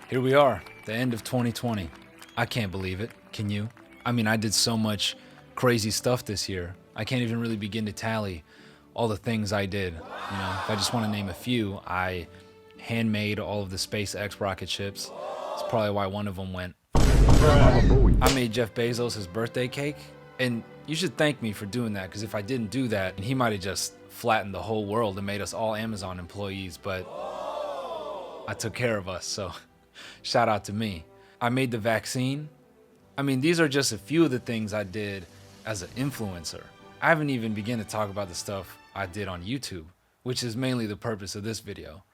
Here we are, the end of 2020. I can't believe it. Can you? I mean, I did so much crazy stuff this year. I can't even really begin to tally all the things I did. You know, if I just want to name a few, I handmade all of the SpaceX rocket ships. That's probably why one of them went. I made Jeff Bezos his birthday cake, and you should thank me for doing that, because if I didn't do that, he might have just flattened the whole world and made us all Amazon employees, but I took care of us, so shout out to me. I made the vaccine. I mean, these are just a few of the things I did as an influencer. I haven't even begun to talk about the stuff I did on YouTube, which is mainly the purpose of this video.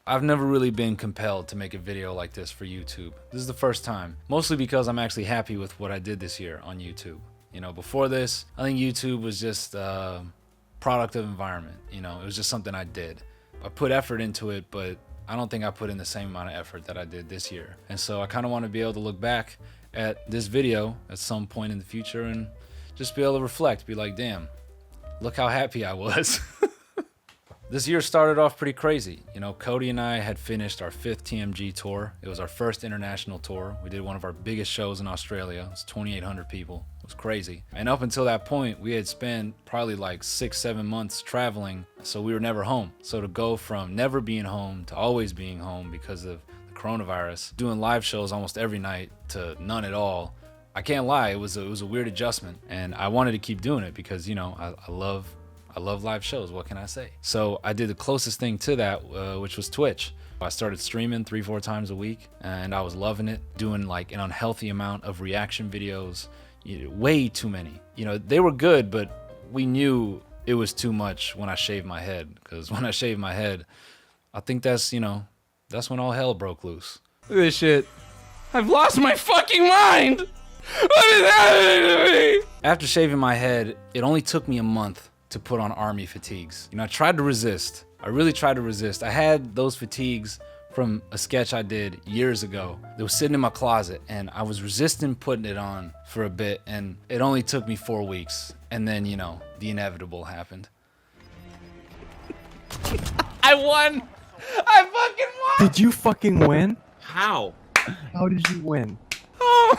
I've never really been compelled to make a video like this for YouTube. This is the first time, mostly because I'm actually happy with what I did this year on YouTube. You know, before this, I think YouTube was just a product of environment. You know, it was just something I did. I put effort into it, but I don't think I put in the same amount of effort that I did this year. And so I kind of want to be able to look back at this video at some point in the future and just be able to reflect, be like, damn, look how happy I was. This year started off pretty crazy. You know, Cody and I had finished our 5th TMG tour. It was our first international tour. We did one of our biggest shows in Australia. It was 2,800 people. It was crazy. And up until that point, we had spent probably like 6-7 months traveling, so we were never home. So to go from never being home to always being home because of the coronavirus, doing live shows almost every night to none at all, I can't lie, it was a weird adjustment. And I wanted to keep doing it because, you know, I love live shows. What can I say? So I did the closest thing to that, which was Twitch. I started streaming 3-4 times a week, and I was loving it, doing like an unhealthy amount of reaction videos, way too many. You know, they were good, but we knew it was too much when I shaved my head, because when I shaved my head, I think that's, you know, that's when all hell broke loose. Look at this shit. I've lost my fucking mind! What is happening to me? After shaving my head, it only took me a month to put on army fatigues. You know, I tried to resist. I really tried to resist. I had those fatigues from a sketch I did years ago. They were sitting in my closet, and I was resisting putting it on for a bit, and it only took me 4 weeks. And then, you know, the inevitable happened. I won! I fucking won! Did you fucking win? How? How did you win? Oh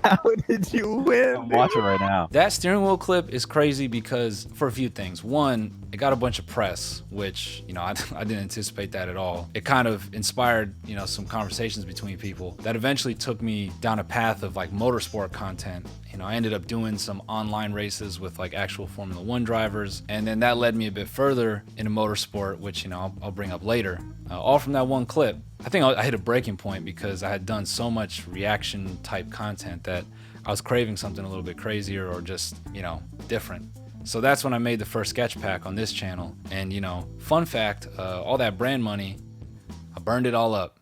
How did you win? I'm watching right now. That steering wheel clip is crazy because for a few things. One, it got a bunch of press, which, you know, I didn't anticipate that at all. It kind of inspired, you know, some conversations between people that eventually took me down a path of like motorsport content. You know, I ended up doing some online races with like actual Formula 1 drivers, and then that led me a bit further into motorsport, which, you know, I'll bring up later. All from that one clip. I think I hit a breaking point because I had done so much reaction type content that I was craving something a little bit crazier or just, you know, different. So that's when I made the first sketch pack on this channel. And, you know, fun fact, all that brand money, I burned it all up.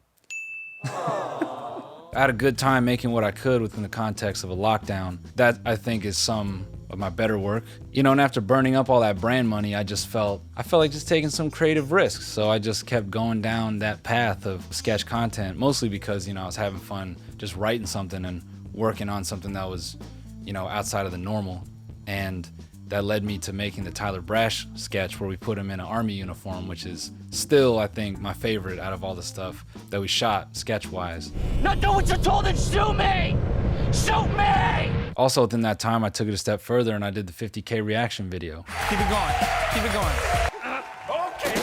I had a good time making what I could within the context of a lockdown. That, I think, is some of my better work. You know, and after burning up all that brand money, I felt like just taking some creative risks. So I just kept going down that path of sketch content, mostly because, you know, I was having fun just writing something and working on something that was, you know, outside of the normal. And that led me to making the Tyler Brash sketch where we put him in an army uniform, which is still, I think, my favorite out of all the stuff that we shot sketch-wise. Not doing what you're told and shoot me! Shoot me! Also, within that time, I took it a step further and I did the 50K reaction video. Keep it going. Keep it going. Okay.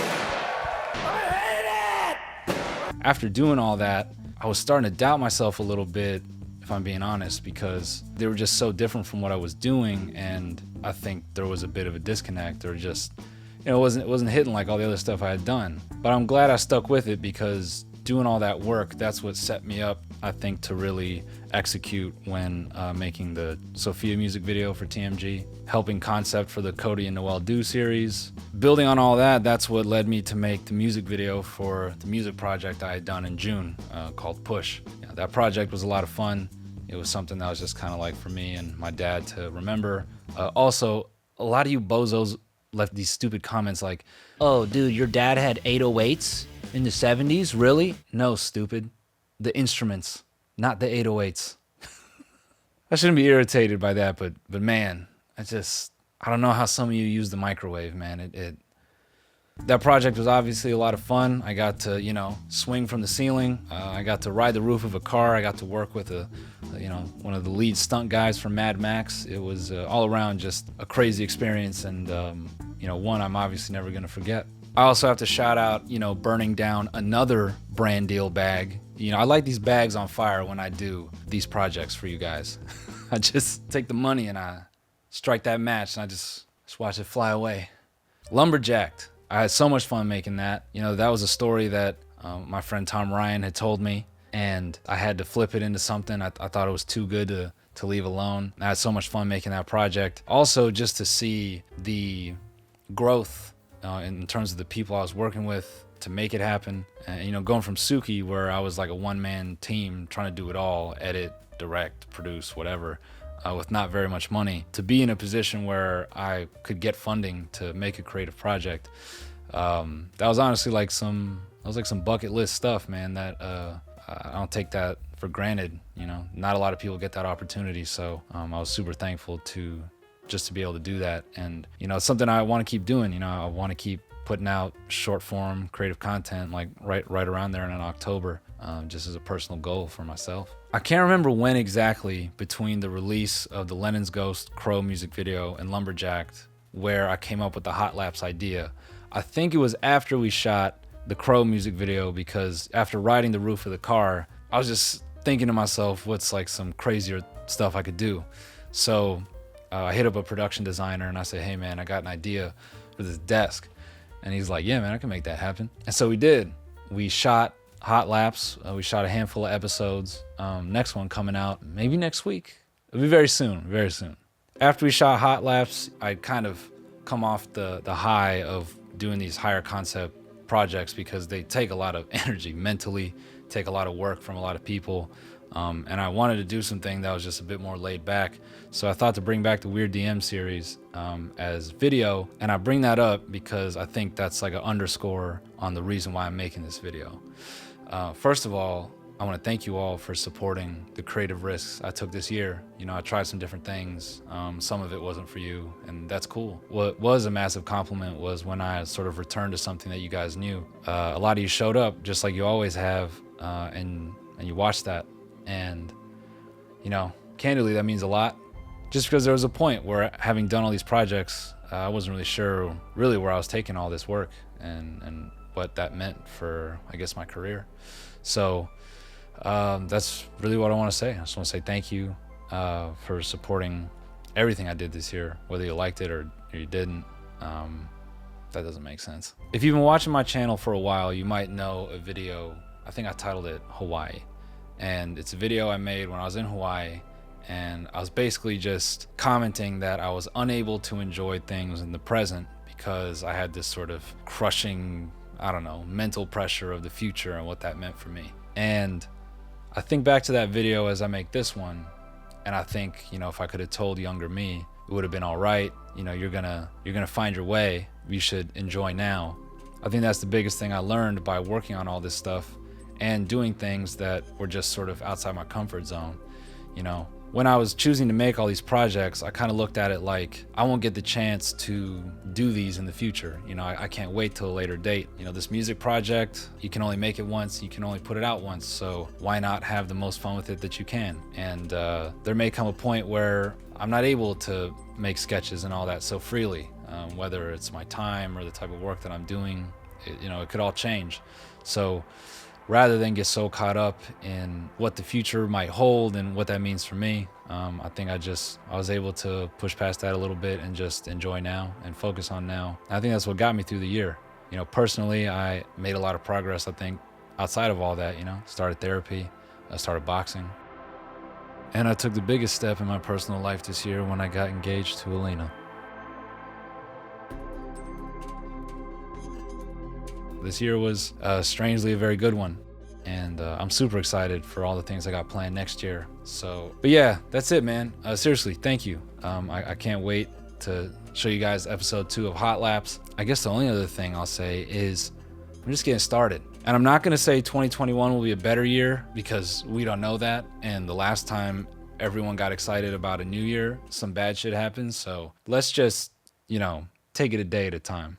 I hate it! After doing all that, I was starting to doubt myself a little bit, if I'm being honest, because they were just so different from what I was doing, and I think there was a bit of a disconnect, or just, you know, it wasn't hitting like all the other stuff I had done. But I'm glad I stuck with it, because doing all that work, that's what set me up, I think, to really execute when making the Sophia music video for TMG, helping concept for the Cody and Noel Do series. Building on all that, that's what led me to make the music video for the music project I had done in June called Push. Yeah, that project was a lot of fun. It was something that was just kind of like for me and my dad to remember. Also, a lot of you bozos left these stupid comments like, "Oh, dude, your dad had 808s in the 70s? Really?" No, stupid. The instruments, not the 808s. I shouldn't be irritated by that, but man, I don't know how some of you use the microwave, man. That project was obviously a lot of fun. I got to, you know, swing from the ceiling. I got to ride the roof of a car. I got to work with one of the lead stunt guys from Mad Max. It was all around just a crazy experience, and one I'm obviously never gonna forget. I also have to shout out, burning down another brand deal bag. I light these bags on fire when I do these projects for you guys. I just take the money and I strike that match and I just watch it fly away. Lumberjacked. I had so much fun making that. That was a story that my friend Tom Ryan had told me, and I had to flip it into something. I thought it was too good to leave alone. I had so much fun making that project. Also, just to see the growth in terms of the people I was working with to make it happen. And, going from Suki, where I was like a one-man team trying to do it all, edit, direct, produce, whatever, with not very much money, to be in a position where I could get funding to make a creative project. That was honestly like some bucket list stuff, man, that I don't take that for granted. Not a lot of people get that opportunity. So I was super thankful to be able to do that. And, it's something I want to keep doing. I want to keep putting out short form creative content, like right around there in October, just as a personal goal for myself. I can't remember when exactly between the release of the Lennon's Ghost Crow music video and Lumberjacked where I came up with the hot laps idea. I think it was after we shot the Crow music video, because after riding the roof of the car, I was just thinking to myself, what's like some crazier stuff I could do? So I hit up a production designer and I said, hey man, I got an idea for this desk. And he's like, yeah man, I can make that happen. And so we did. We shot hot laps. We shot a handful of episodes. Next one coming out maybe next week. It'll be very soon, very soon. After we shot hot laps, I'd kind of come off the high of doing these higher concept projects, because they take a lot of energy mentally, take a lot of work from a lot of people. And I wanted to do something that was just a bit more laid back. So I thought to bring back the Weird DM series as video. And I bring that up because I think that's like an underscore on the reason why I'm making this video. First of all, I want to thank you all for supporting the creative risks I took this year. I tried some different things. Some of it wasn't for you, and that's cool. What was a massive compliment was when I sort of returned to something that you guys knew. A lot of you showed up just like you always have, and you watched that. And, candidly, that means a lot. Just because there was a point where, having done all these projects, I wasn't really sure really where I was taking all this work and what that meant for, I guess, my career. So that's really what I want to say. I just want to say thank you for supporting everything I did this year, whether you liked it or you didn't. That doesn't make sense. If you've been watching my channel for a while, you might know a video. I think I titled it Hawaii. And it's a video I made when I was in Hawaii, and I was basically just commenting that I was unable to enjoy things in the present because I had this sort of crushing, mental pressure of the future and what that meant for me. And I think back to that video as I make this one, and I think, if I could have told younger me, it would have been all right. You're gonna find your way. You should enjoy now. I think that's the biggest thing I learned by working on all this stuff and doing things that were just sort of outside my comfort zone. When I was choosing to make all these projects, I kind of looked at it like, I won't get the chance to do these in the future. I can't wait till a later date. This music project, you can only make it once, you can only put it out once, so why not have the most fun with it that you can? And there may come a point where I'm not able to make sketches and all that so freely, whether it's my time or the type of work that I'm doing. It could all change. So rather than get so caught up in what the future might hold and what that means for me, I think I was able to push past that a little bit and just enjoy now and focus on now. I think that's what got me through the year. Personally, I made a lot of progress, I think, outside of all that. Started therapy, I started boxing. And I took the biggest step in my personal life this year when I got engaged to Elena. This year was strangely a very good one, and I'm super excited for all the things I got planned next year. But yeah, that's it, man. Seriously, thank you. I can't wait to show you guys episode 2 of Hot Laps. I guess the only other thing I'll say is I'm just getting started. And I'm not gonna say 2021 will be a better year, because we don't know that. And the last time everyone got excited about a new year, some bad shit happened. So let's just, take it a day at a time.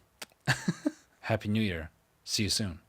Happy New Year. See you soon.